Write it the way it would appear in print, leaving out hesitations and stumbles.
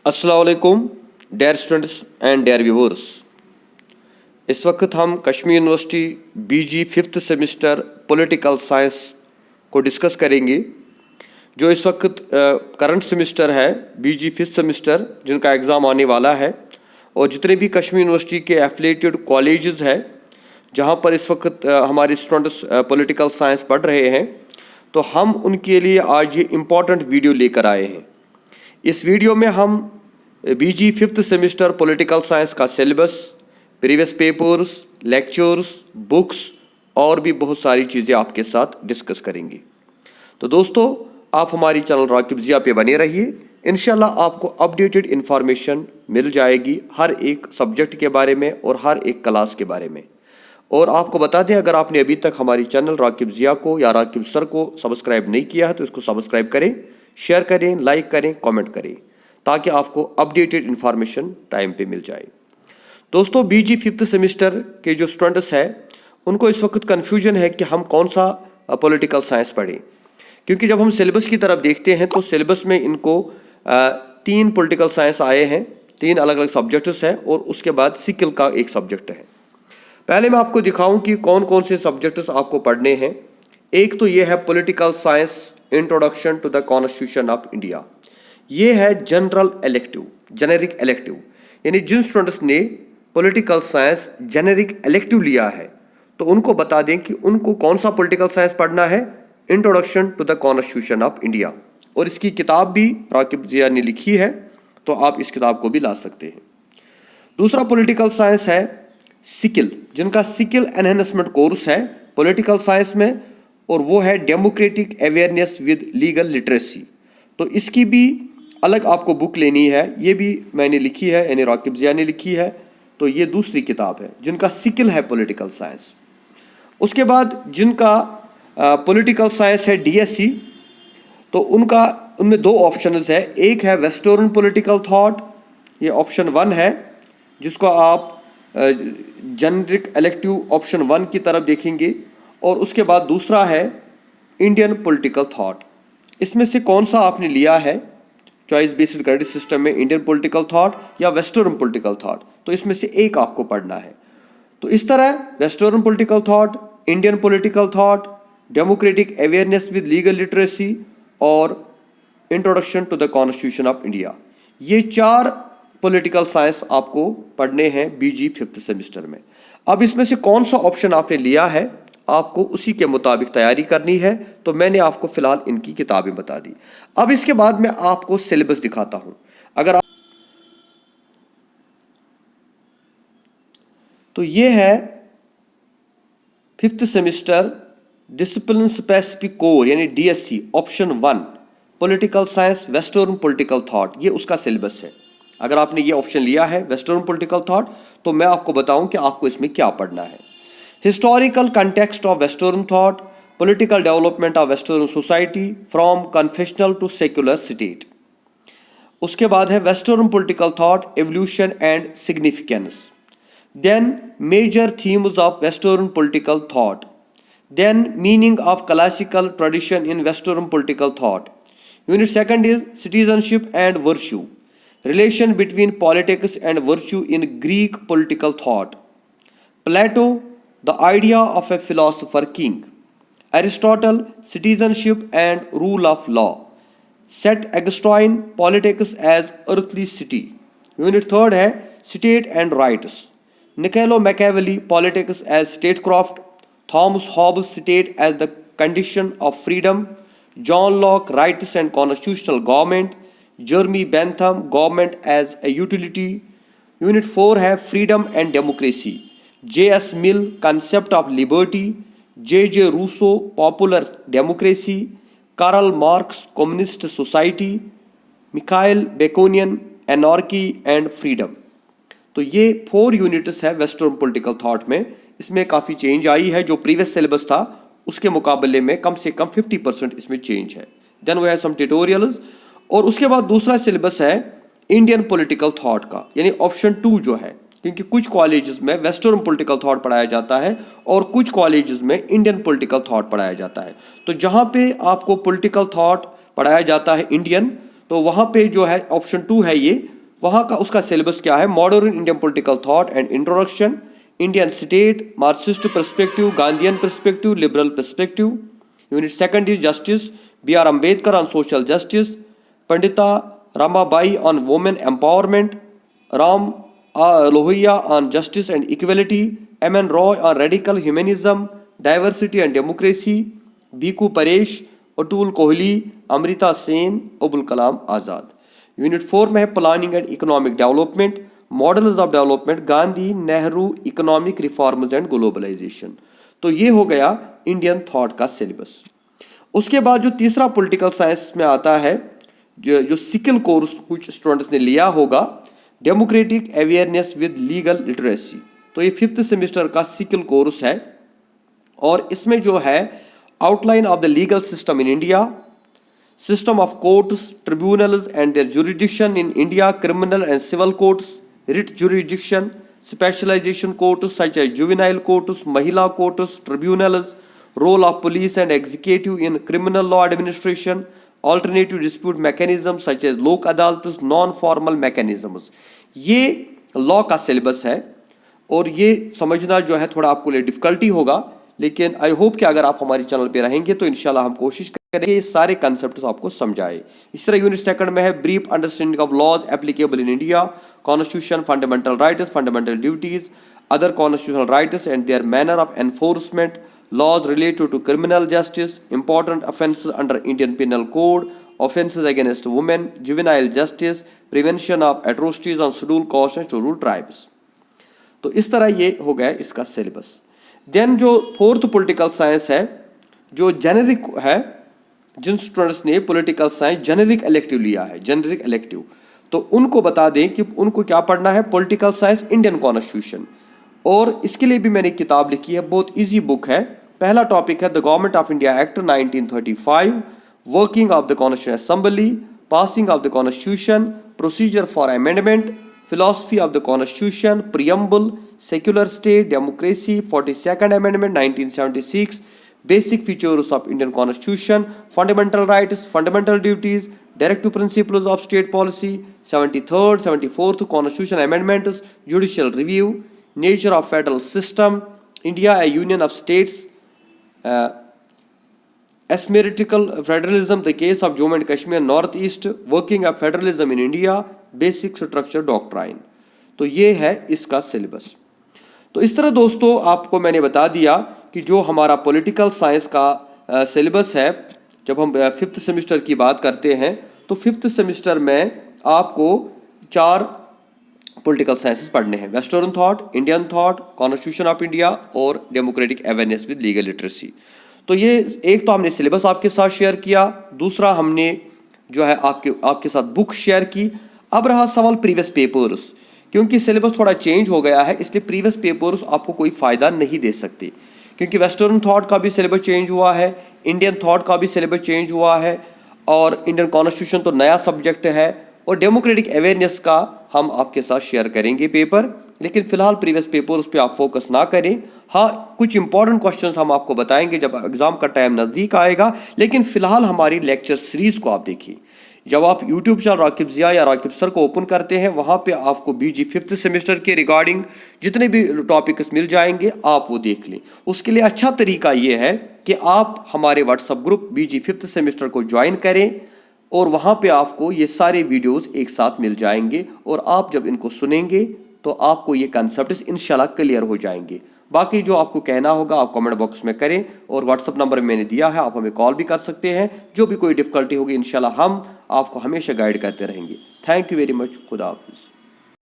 अस्सलाम वालेकुम dear students and dear viewers. इस वक्त हम Kashmir university BG fifth semester political science को डिस्कस करेंगे, जो इस वक्त करंट सेमेस्टर है बीजी फिफ्थ सेमेस्टर, जिनका एग्ज़ाम आने वाला है। और जितने भी कश्मीर यूनिवर्सिटी के एफिलिएटेड कॉलेजेस हैं जहां पर इस वक्त हमारे स्टूडेंट्स पॉलिटिकल साइंस पढ़ रहे हैं, तो हम उनके लिए आज ये इम्पॉर्टेंट वीडियो लेकर आए हैं। इस वीडियो में हम बीजी फिफ्थ सेमेस्टर पॉलिटिकल साइंस का syllabus, previous papers, lectures, books और भी बहुत सारी चीज़ें आपके साथ डिस्कस करेंगे। तो दोस्तों, आप हमारी चैनल राकिब ज़िया पे बने रहिए। इंशाल्लाह आपको अपडेटेड इन्फॉर्मेशन मिल जाएगी हर एक सब्जेक्ट के बारे में और हर एक क्लास के बारे में। और आपको बता दें, अगर आपने अभी तक हमारी चैनल राकिब ज़िया को या राकिब सर को सब्सक्राइब नहीं किया है तो इसको सब्सक्राइब करें, शेयर करें, लाइक करें, कमेंट करें, ताकि आपको अपडेटेड इन्फॉर्मेशन टाइम पे मिल जाए। दोस्तों, बीजी फिफ्थ सेमेस्टर के जो स्टूडेंट्स हैं उनको इस वक्त कन्फ्यूजन है कि हम कौन सा पॉलिटिकल साइंस पढ़ें, क्योंकि जब हम सिलेबस की तरफ देखते हैं तो सिलेबस में इनको 3 पॉलिटिकल साइंस आए हैं, 3 अलग अलग सब्जेक्ट्स हैं और उसके बाद सिकिल का एक सब्जेक्ट है। पहले मैं आपको दिखाऊं कि कौन कौन से सब्जेक्ट्स आपको पढ़ने हैं। एक तो ये है political science introduction to the constitution of India. ये है जनरल इलेक्टिव, जेनेरिक इलेक्टिव, यानी जिन स्टूडेंट्स ने पॉलिटिकल साइंस जेनेरिक इलेक्टिव लिया है तो उनको बता दें कि उनको कौन सा पॉलिटिकल साइंस पढ़ना है, introduction to the constitution of India. और इसकी किताब भी राकिब ज़िया ने लिखी है, तो आप इस किताब को भी ला सकते हैं। दूसरा पॉलिटिकल साइंस है सिकिल, जिनका सिकिल एनहेंसमेंट कोर्स है पॉलिटिकल साइंस में, और वो है democratic awareness with legal literacy. तो इसकी भी अलग आपको बुक लेनी है, ये भी मैंने लिखी है, यानी राकिब ज़िया ने लिखी है। तो ये दूसरी किताब है जिनका सिकिल है पॉलिटिकल साइंस। उसके बाद जिनका पॉलिटिकल साइंस है डीएससी, तो उनमें 2 ऑप्शंस है। एक है वेस्टर्न पॉलिटिकल थॉट, ये ऑप्शन 1 है, जिसको आप जेनेरिक इलेक्टिव ऑप्शन 1 की तरफ देखेंगे। और उसके बाद दूसरा है इंडियन पॉलिटिकल थॉट। इसमें से कौन सा आपने लिया है, चॉइस बेस्ड क्रेडिट सिस्टम में, इंडियन पॉलिटिकल थॉट या वेस्टर्न पॉलिटिकल थॉट, तो इसमें से एक आपको पढ़ना है। तो इस तरह western political thought, Indian political thought, democratic awareness with legal literacy और introduction to the constitution of India, ये 4 पॉलिटिकल साइंस आपको पढ़ने हैं बीजी फिफ्थ सेमेस्टर में। अब इसमें से कौन सा ऑप्शन आपने लिया है, आपको उसी के मुताबिक तैयारी करनी है। तो मैंने आपको फिलहाल इनकी किताबें बता दी। अब इसके बाद मैं आपको सिलेबस दिखाता हूं। अगर आप तो ये है fifth semester discipline specific core, यानी DSC option 1 political science western political thought, ये उसका सिलेबस है। अगर आपने ये ऑप्शन लिया है वेस्टर्न पॉलिटिकल थॉट, तो मैं आपको बताऊं कि आपको इसमें क्या पढ़ना है। Historical context of western thought, political development of western society from confessional to secular state. उसके बाद है western political thought, evolution and significance. Then major themes of western political thought. Then meaning of classical tradition in western political thought. Unit 2 is citizenship and virtue, relation between politics and virtue in Greek political thought. Plato, the idea of a philosopher king. Aristotle, citizenship and rule of law. Set Augustine, politics as earthly city. Unit 3 है state and rights. Niccolo Machiavelli, politics as statecraft. Thomas Hobbes, state as the condition of freedom. John Locke, rights and constitutional government. Jeremy Bentham, government as a utility. Unit 4 है freedom and democracy. J.S. Mill, concept of liberty. J.J. Rousseau, popular democracy. Karl Marx, communist society. Mikhail Baconian, anarchy and freedom. तो ये 4 units है western political thought में। इसमें काफ़ी change आई है, जो previous syllabus था उसके मुकाबले में कम से कम 50% इसमें चेंज है। देन वो है सम ट्यूटोरियल्स। और उसके बाद दूसरा सिलेबस है इंडियन पॉलिटिकल थॉट का, यानी ऑप्शन 2 जो है, क्योंकि कुछ कॉलेजेस में वेस्टर्न पॉलिटिकल थॉट पढ़ाया जाता है और कुछ कॉलेजेस में इंडियन पॉलिटिकल थॉट पढ़ाया जाता है। तो जहाँ पे आपको पॉलिटिकल थॉट पढ़ाया जाता है इंडियन, तो वहाँ पे जो है ऑप्शन 2 है ये, वहाँ का उसका सिलेबस क्या है, modern Indian political thought and introduction, Indian state, Marxist perspective, Gandhian perspective, liberal perspective. Unit second is justice, B R Ambedkar on social justice, Pandita Ramabai on women empowerment, Ram Lohia on justice and equality, M.N. Roy on radical humanism, diversity and democracy, Bhikhu Parekh, Atul Kohli, Amrita Sen, Abul Kalam Azad. Unit 4 में है planning and economic development, models of development, Gandhi Nehru economic reforms and globalisation. तो ये हो गया Indian thought का syllabus. उसके बाद जो तीसरा पॉलिटिकल साइंस में आता है, जो सिकल कोर्स कुछ स्टूडेंट्स ने लिया होगा, democratic awareness with legal literacy. तो ये 5th सेमेस्टर का सिकल कोर्स है और इसमें जो है outline of the legal system in India, system of courts, tribunals and their jurisdiction in India, criminal and civil courts, writ jurisdiction, specialization courts such as juvenile courts, mahila courts, tribunals, role of police and executive in criminal law administration, alternative dispute mechanism such as Lok Adalat, non formal mechanisms. ये law का syllabus है और ये समझना जो है थोड़ा आपको लिए डिफिकल्टी होगा, लेकिन आई होप कि अगर आप हमारे चैनल पे रहेंगे तो इंशाल्लाह हम कोशिश करेंगे ये सारे कंसेप्ट आपको समझाए। इस तरह यूनिट सेकंड में है brief understanding of laws applicable in India, constitution, fundamental rights, fundamental duties, other constitutional rights and their manner of enforcement, laws related to criminal justice, important offences under Indian Penal Code, offences against women, juvenile justice, prevention of atrocities on scheduled castes and scheduled tribes। तो इस तरह ये हो गया इसका syllabus. Then जो 4th political science है, जो जेनेरिक है, जिन स्टूडेंट्स ने पॉलिटिकल साइंस जेनेरिक इलेक्टिव लिया है, जेनेरिक इलेक्टिव, तो उनको बता दें कि उनको क्या पढ़ना है, पॉलिटिकल साइंस इंडियन कॉन्स्टिट्यूशन। और इसके लिए भी मैंने किताब लिखी है, बहुत ईजी बुक है। पहला टॉपिक है the government of India act 1935, working of the constitution assembly, passing of the constitution, procedure for amendment, philosophy of the constitution, preamble, secular state, democracy, 42nd amendment 1976, basic features of Indian constitution, fundamental rights, fundamental duties, directive principles of state policy, 73rd 74th constitution amendments, judicial review, nature of federal system, India a union of states, asymmetrical federalism, the case of Jammu and Kashmir, Northeast, working of federalism in India, basic structure doctrine। तो ये है इसका syllabus. तो इस तरह दोस्तों आपको मैंने बता दिया कि जो हमारा पॉलिटिकल साइंस का सिलेबस है, जब हम 5th सेमेस्टर की बात करते हैं तो 5th सेमेस्टर में आपको 4 पॉलिटिकल साइंसेस पढ़ने हैं, western thought, Indian thought, constitution of India और democratic awareness with legal literacy. तो ये एक तो हमने सिलेबस आपके साथ शेयर किया, दूसरा हमने जो है आपके साथ बुक शेयर की। अब रहा सवाल प्रीवियस पेपर्स, क्योंकि सिलेबस थोड़ा चेंज हो गया है इसलिए प्रीवियस पेपर्स आपको कोई फ़ायदा नहीं दे सकते, क्योंकि वेस्टर्न थॉट का भी सिलेबस चेंज हुआ है, इंडियन थॉट का भी सिलेबस चेंज हुआ है और इंडियन कॉन्स्टिट्यूशन तो नया सब्जेक्ट है और डेमोक्रेटिक अवेयरनेस का हम आपके साथ शेयर करेंगे पेपर। लेकिन फिलहाल प्रीवियस पेपर उस पर आप फोकस ना करें। हाँ, कुछ इंपॉर्टेंट क्वेश्चंस हम आपको बताएंगे जब एग्जाम का टाइम नज़दीक आएगा, लेकिन फिलहाल हमारी लेक्चर सीरीज को आप देखिए। जब आप यूट्यूब चैनल राकिब ज़िया या राकिब सर को ओपन करते हैं, वहाँ पे आपको बीजी 5th सेमेस्टर के रिगार्डिंग जितने भी टॉपिक्स मिल जाएंगे आप वो देख लें। उसके लिए अच्छा तरीका ये है कि आप हमारे व्हाट्सएप ग्रुप बीजी 5th सेमेस्टर को ज्वाइन करें और वहाँ पे आपको ये सारे वीडियोस एक साथ मिल जाएंगे और आप जब इनको सुनेंगे तो आपको ये कंसेप्ट्स इंशाल्लाह क्लियर हो जाएंगे। बाकी जो आपको कहना होगा आप कमेंट बॉक्स में करें और व्हाट्सअप नंबर मैंने दिया है, आप हमें कॉल भी कर सकते हैं। जो भी कोई डिफ़िकल्टी होगी इंशाल्लाह हम आपको हमेशा गाइड करते रहेंगे। Thank you very much. खुदा हाफिज़।